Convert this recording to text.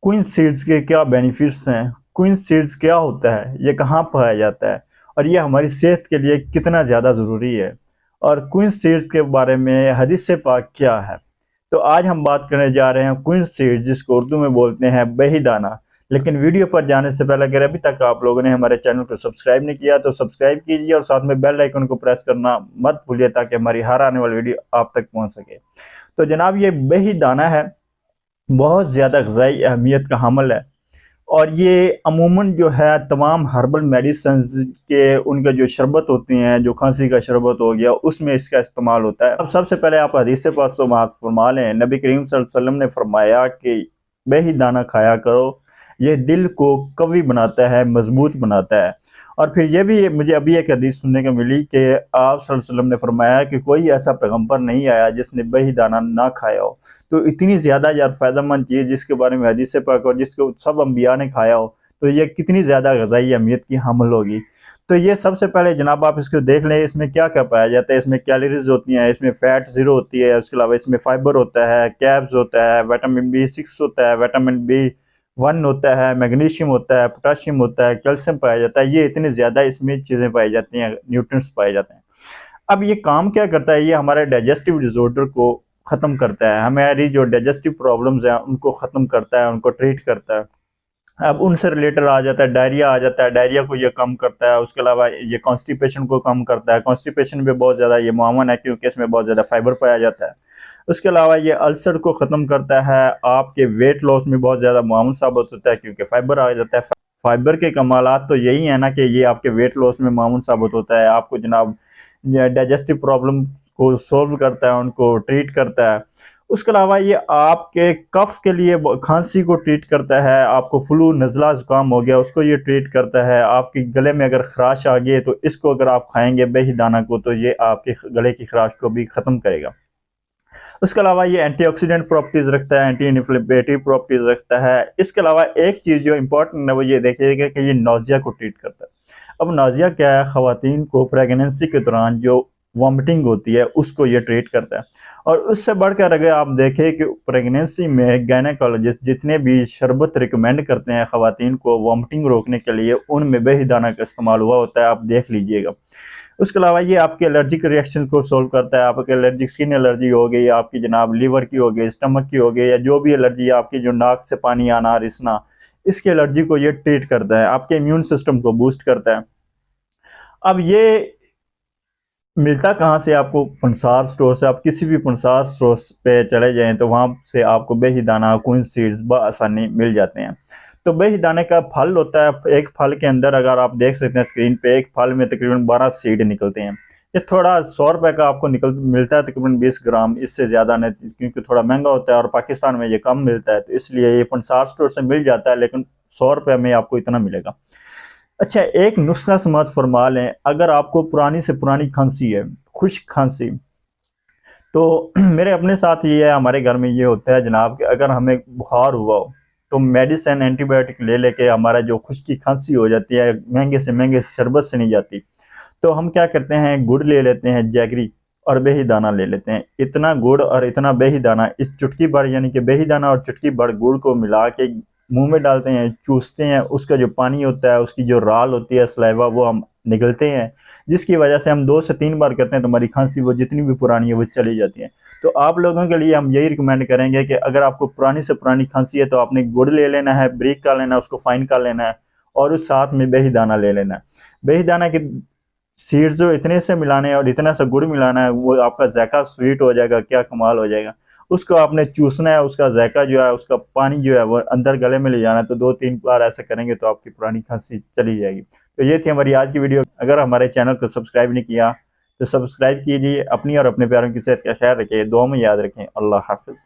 Quinn seeds के क्या benefits हैं, क्विन सीड्स क्या होता है, ये कहाँ पाया जाता है और ये हमारी सेहत के लिए कितना ज़्यादा ज़रूरी है, और क्विन सीड्स के बारे में हदीस पाक क्या है। तो आज हम बात करने जा रहे हैं क्विन सीड्स, जिसको उर्दू में बोलते हैं बेही दाना। लेकिन वीडियो पर जाने से पहले अगर अभी तक आप लोगों ने हमारे चैनल को सब्सक्राइब नहीं किया तो सब्सक्राइब कीजिए और साथ में बेल आइकन को प्रेस करना मत भूलिए, ताकि हमारी हर आने वाली वीडियो आप तक पहुंच सके। तो जनाब, ये बेही दाना है, बहुत ज़्यादा ग़िज़ाई अहमियत का हामिल है, और ये अमूमन जो है तमाम हर्बल मेडिसिन के उनके जो शरबत होती हैं, जो खांसी का शरबत हो गया, उसमें इसका इस्तेमाल होता है। अब सबसे पहले आप हदीस पाक से फरमा लें, नबी करीम सल्लल्लाहु अलैहि वसल्लम ने फरमाया कि बेही दाना खाया करो, ये दिल को कवी बनाता है, मजबूत बनाता है। और फिर ये भी मुझे अभी एक हदीस सुनने को मिली कि आप सल्लल्लाहु अलैहि वसल्लम ने फरमाया कि कोई ऐसा पैगंबर नहीं आया जिसने बेही दाना ना खाया हो। तो इतनी ज़्यादा यार फ़ायदेमंद चीज़ जिसके बारे में हदीस पाक और जिसको सब अंबिया ने खाया हो, तो ये कितनी ज़्यादा ग़िज़ाई अहमियत की हामिल होगी। तो ये सबसे पहले जनाब आप इसको देख लें, इसमें क्या-क्या पाया जाता है। इसमें कैलोरीज़ होती हैं, इसमें फैट ज़ीरो होती है, उसके अलावा इसमें फाइबर होता है, कैर्ब्स होता है, विटामिन बी6 होता है, विटामिन बी1 होता है, मैग्नीशियम होता है, पोटेशियम होता है, कैल्शियम पाया जाता है। ये इतनी ज़्यादा इसमें चीज़ें पाई जाती हैं, न्यूट्रिएंट्स पाए जाते हैं। अब ये काम क्या करता है, ये हमारे डाइजेस्टिव डिसऑर्डर को ख़त्म करता है, हमारी जो डाइजेस्टिव प्रॉब्लम्स हैं उनको ख़त्म करता है, उनको ट्रीट करता है। अब उनसे रिलेटेड आ जाता है डायरिया, आ जाता है, डायरिया को ये कम करता है। उसके अलावा ये कॉन्स्टिपेशन को कम करता है, कॉन्स्टिपेशन में बहुत ज़्यादा ये मुआवन है क्योंकि इसमें बहुत ज़्यादा फाइबर पाया जाता है। उसके अलावा ये अल्सर को ख़त्म करता है, आपके वेट लॉस में बहुत ज़्यादा मुआवन साबित होता है क्योंकि फाइबर आ जाता है। फाइबर के कमालात तो यही है ना कि ये आपके वेट लॉस में मुआवन साबित होता है, आपको जनाब डाइजेस्टिव प्रॉब्लम को सॉल्व करता है, उनको ट्रीट करता है। उसके अलावा ये आपके कफ के लिए खांसी को ट्रीट करता है, आपको फ्लू नज़ला ज़ुकाम हो गया उसको ये ट्रीट करता है, आपके गले में अगर खराश आ गई है तो इसको अगर आप खाएंगे बेही दाना को तो ये आपके गले की खराश को भी ख़त्म करेगा। उसके अलावा ये एंटीऑक्सीडेंट प्रॉपर्टीज़ रखता है, एंटी इन्फ्लेमेटरी प्रॉपर्टीज़ रखता है। इसके अलावा एक चीज़ जो इम्पोर्टेंट है वो ये देखिएगा कि ये नाज़िया को ट्रीट करता है। अब नाज़िया क्या है, ख़वातीन को प्रेगनेंसी के दौरान जो वॉमिटिंग होती है उसको ये ट्रीट करता है। और उससे बढ़कर अगर आप देखें कि प्रेगनेंसी में गायनेकोलॉजिस्ट जितने भी शरबत रिकमेंड करते हैं ख़वातीन को वॉमिटिंग रोकने के लिए, उनमें बेही दाना का इस्तेमाल हुआ होता है, आप देख लीजिएगा। उसके अलावा ये आपके एलर्जिक रिएक्शन को सॉल्व करता है, आपकी एलर्जिक स्किन एलर्जी हो गई, आपकी जनाब लीवर की हो गई, स्टमक की हो गई, या जो भी एलर्जी है आपकी, जो नाक से पानी आना, रिसना, इसकी एलर्जी को ये ट्रीट करता है, आपके इम्यून सिस्टम को बूस्ट करता है। अब ये मिलता कहाँ से आपको, पंसार स्टोर से। आप किसी भी पंसार स्टोर पे चले जाएं तो वहाँ से आपको बेही दाना, क्विन सीड्स बआसानी मिल जाते हैं। तो बेही दाने का फल होता है, एक फल के अंदर अगर आप देख सकते हैं स्क्रीन पे, एक फल में तकरीबन 12 सीड निकलते हैं। ये थोड़ा 100 रुपए का आपको मिलता है, तकरीबन 20 ग्राम, इससे ज़्यादा नहीं, क्योंकि थोड़ा महंगा होता है और पाकिस्तान में ये कम मिलता है, तो इसलिए ये पंसार स्टोर से मिल जाता है, लेकिन 100 रुपए में आपको इतना मिलेगा। अच्छा, एक नुस्खा समात फरमा लें, अगर आपको पुरानी से पुरानी खांसी है, खुश्क खांसी, तो मेरे अपने साथ ये है, हमारे घर में ये होता है जनाब कि अगर हमें बुखार हुआ हो तो मेडिसिन एंटीबायोटिक ले लेके हमारा जो खुश्की खांसी हो जाती है, महंगे से महंगे शरबत से नहीं जाती, तो हम क्या करते हैं, गुड़ ले लेते हैं, जैगरी, और बेही दाना ले लेते हैं। इतना गुड़ और इतना बेही दाना, इस चुटकी भर यानी कि बेही दाना और चुटकी भर गुड़ को मिला के मुंह में डालते हैं, चूसते हैं, उसका जो पानी होता है, उसकी जो राल होती है, सलाइवा, वो हम निगलते हैं, जिसकी वजह से हम 2 से 3 बार करते हैं तो हमारी खांसी वो जितनी भी पुरानी है वो चली जाती है। तो आप लोगों के लिए हम यही रिकमेंड करेंगे कि अगर आपको पुरानी से पुरानी खांसी है तो आपने गुड़ ले लेना है, ब्रीक कर लेना है, उसको फाइन कर लेना है, और उस साथ में बेही दाना ले लेना है। बेही दाना की सीड्स जो इतने से मिलाने हैं और इतना सा गुड़ मिलाना है, वो आपका ज़ायका स्वीट हो जाएगा, क्या कमाल हो जाएगा। उसको आपने चूसना है, उसका ज़ायका जो है, उसका पानी जो है वो अंदर गले में ले जाना है। तो 2-3 बार ऐसा करेंगे तो आपकी पुरानी खांसी चली जाएगी। तो ये थी हमारी आज की वीडियो। अगर हमारे चैनल को सब्सक्राइब नहीं किया तो सब्सक्राइब कीजिए। अपनी और अपने प्यारों की सेहत का ख्याल रखिए, दुआ में याद रखें। अल्लाह हाफ़िज़।